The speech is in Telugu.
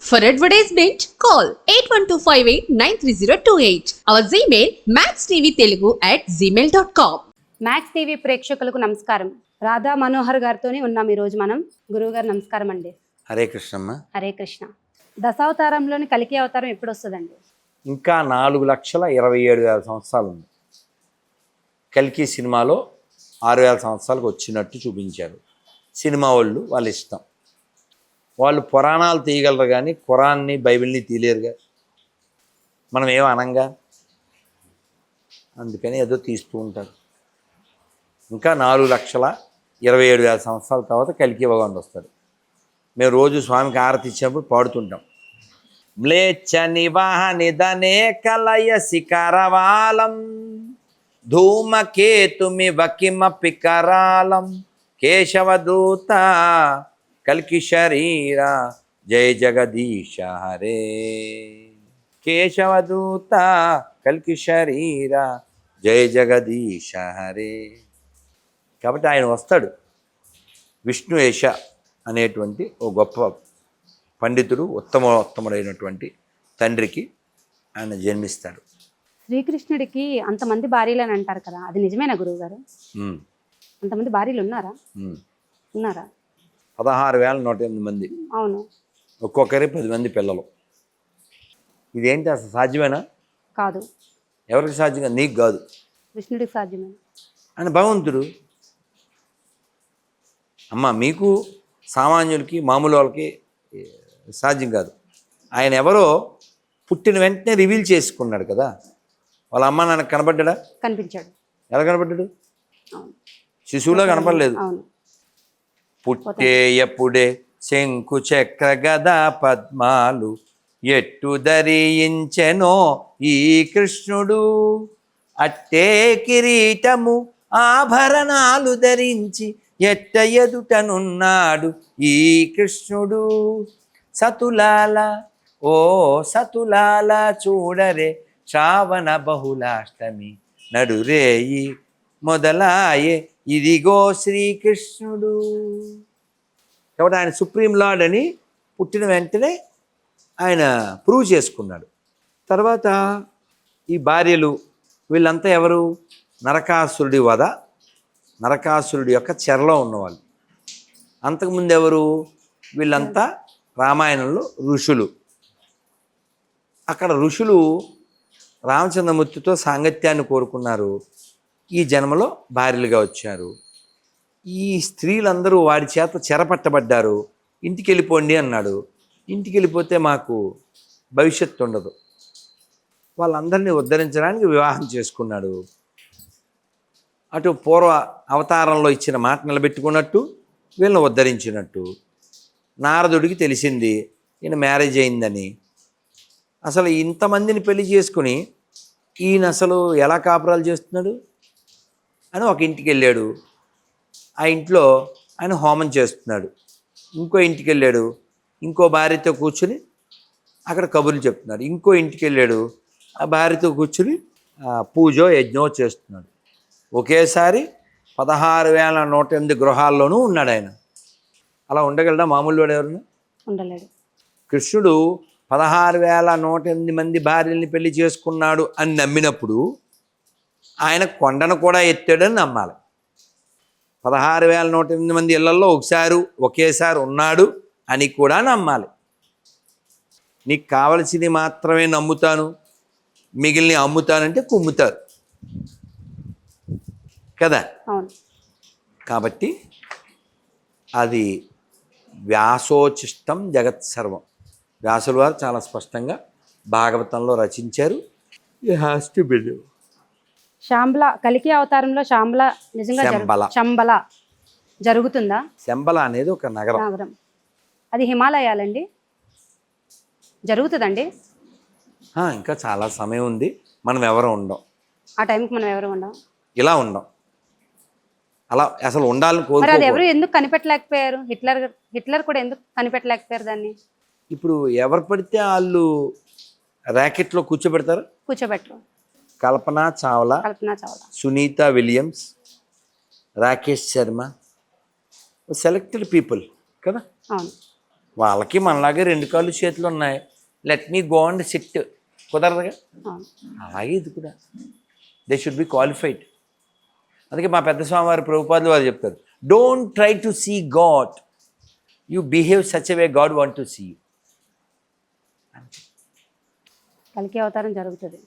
For advertisement, call 8125893028. Our Gmail maxtvtelugu@gmail.com. Max TV ప్రేక్షకులకు నమస్కారం. రాధా మనోహర్ గారితోనే ఉన్నాం ఈరోజు మనం. గురువుగారు నమస్కారం అండి. హరే కృష్ణమ్మ. హరే కృష్ణ. దశావతారంలోని కలికి అవతారం ఎప్పుడు వస్తుందండి? ఇంకా 4,27,000 సంవత్సరాలు ఉంది. కల్కి సినిమాలో 6,000 సంవత్సరాలకు వచ్చినట్టు చూపించారు సినిమా వాళ్ళు. వాళ్ళ ఇష్టం. వాళ్ళు పురాణాలు తీయగలరు కానీ ఖురాన్ని బైబిల్ని తీయలేరుగా. మనం ఏమో అనంగా, అందుకని ఏదో తీస్తూ ఉంటారు. ఇంకా 4,27,000 సంవత్సరాల తర్వాత కల్కి భగవానుడు వస్తాడు. మేము రోజు స్వామికి ఆరతి ఇచ్చినప్పుడు పాడుతుంటాం. మ్లేచ్ఛ నివాహ నిధనే కలయ శిఖరవాలం ధూమకేతుమి వకిమపి కరాలం కేశవదూత కల్కి శరీర జయ జగదీశ హరే. కేశవదూత కల్కి శరీర జయ జగదీశ హరే. కాబట్టి ఆయన వస్తాడు. విష్ణుయేష అనేటువంటి ఓ గొప్ప పండితుడు, ఉత్తముడైనటువంటి తండ్రికి ఆయన జన్మిస్తాడు. శ్రీకృష్ణుడికి అంతమంది భార్యలు అని అంటారు కదా, అది నిజమేనా గురువు గారు? అంతమంది భార్యలు ఉన్నారా? ఉన్నారా? 16,108 మంది. అవును. ఒక్కొక్కరి 10 మంది పిల్లలు. ఇదేంటి అసలు సాధ్యమేనా? కాదు. ఎవరికి సాధ్యంగా? నీకు కాదు, కృష్ణుడికి సాధ్యమే. ఆయన భగవంతుడు. అమ్మ, మీకు సామాన్యులకి మామూలు వాళ్ళకి సాధ్యం కాదు. ఆయన ఎవరో పుట్టిన వెంటనే రివీల్ చేసుకున్నాడు కదా. వాళ్ళ అమ్మ నాన్నకు కనపడ్డా? కనిపించాడు. ఎలా కనపడ్డాడు? శిశువులో కనపడలేదు. పుట్టే ఎప్పుడే శంకు చక్ర గదా పద్మాలు ఎట్టు ధరించెనో ఈ కృష్ణుడు. అట్టే కిరీటము ఆభరణాలు ధరించి ఎట్ట ఎదుటనున్నాడు ఈ కృష్ణుడు. సతులాల ఓ సతులాల చూడరే శ్రావణ బహుళాష్టమి నడురేయి మొదలాయే ఇదిగో శ్రీకృష్ణుడు. కాబట్టి ఆయన సుప్రీం లార్డ్ అని పుట్టిన వెంటనే ఆయన ప్రూవ్ చేసుకున్నాడు. తర్వాత ఈ భార్యలు వీళ్ళంతా ఎవరు? నరకాసురుడి వధ, నరకాసురుడి యొక్క చెరలో ఉన్నవాళ్ళు. అంతకుముందు ఎవరు? వీళ్ళంతా రామాయణంలో ఋషులు. అక్కడ ఋషులు రామచంద్రమూర్తితో సాంగత్యాన్ని కోరుకున్నారు. ఈ జన్మలో భార్యలుగా వచ్చారు. ఈ స్త్రీలందరూ వాడి చేత చెరపట్టబడ్డారు. ఇంటికి వెళ్ళిపోండి అన్నాడు. ఇంటికి వెళ్ళిపోతే మాకు భవిష్యత్తు ఉండదు. వాళ్ళందరినీ ఉద్ధరించడానికి వివాహం చేసుకున్నాడు. అటు పూర్వ అవతారంలో ఇచ్చిన మాట నిలబెట్టుకున్నట్టు, వీళ్ళని ఉద్ధరించినట్టు. నారదుడికి తెలిసింది ఈయన మ్యారేజ్ అయిందని. అసలు ఇంతమందిని పెళ్లి చేసుకుని ఈయన అసలు ఎలా కాపురాలు చేస్తున్నాడు అని ఒక ఇంటికి వెళ్ళాడు. ఆ ఇంట్లో ఆయన హోమం చేస్తున్నాడు. ఇంకో ఇంటికి వెళ్ళాడు, ఇంకో భార్యతో కూర్చుని అక్కడ కబుర్లు చెప్తున్నాడు. ఇంకో ఇంటికి వెళ్ళాడు, ఆ భార్యతో కూర్చుని పూజో యజ్ఞో చేస్తున్నాడు. ఒకేసారి 16,108 గృహాల్లోనూ ఉన్నాడు ఆయన. అలా ఉండగలడా మామూలు వాడు? ఎవరన్నా ఉండలేడు. కృష్ణుడు 16,108 మంది భార్యల్ని పెళ్లి చేసుకున్నాడు అని నమ్మినప్పుడు ఆయన కొండను కూడా ఎత్తాడని నమ్మాలి. 16,108 మంది ఇళ్లలో ఒకేసారి ఉన్నాడు అని కూడా నమ్మాలి. నీకు కావలసింది మాత్రమే నమ్ముతాను, మిగిలిన అమ్ముతానంటే కుమ్ముతారు కదా. కాబట్టి అది వ్యాసోచిష్టం జగత్ సర్వం. వ్యాసుల వారు చాలా స్పష్టంగా భాగవతంలో రచించారు. It has to believe. Shambala కలికి అవతారంలో శాంబల నిజంగా శంబల జరుగుతుందా? శంబల అనేది ఒక నగరం. అది హిమాలయాలండి. జరుగుతుందండి. ఇంకా చాలా సమయం ఉంది. మనం ఎవరు ఉండం. ఆ టైంకి మనం ఎవరు ఉండం. ఇలా ఉండం. అలా అసలు ఉండాలని కోరుకోరు. మరి అది ఎవరు ఎందుకు కనిపెట్టలేకపోయారు? హిట్లర్ కూడా ఎందుకు కనిపెట్టలేకపోయారు దాన్ని? ఇప్పుడు ఎవరు పడితే వాళ్ళు ర్యాకెట్లో కూర్చోబెట్టరు. Kalpana Chawla, Sunita Williams, Rakesh Sharma, selected people కదా. వాళ్ళకి మనలాగే 2 కాళ్ళు చేతులు ఉన్నాయి. Let me go and sit కుదరదుగా. అవును. అలాగే ఇది కూడా దే షుడ్ బి క్వాలిఫైడ్. అందుకే మా పెద్ద స్వామివారి ప్రభుపాదులు వారు చెప్తారు, don't try to see God, you behave such a way God want to see you. కలికి అవతారం జరుగుతుంది.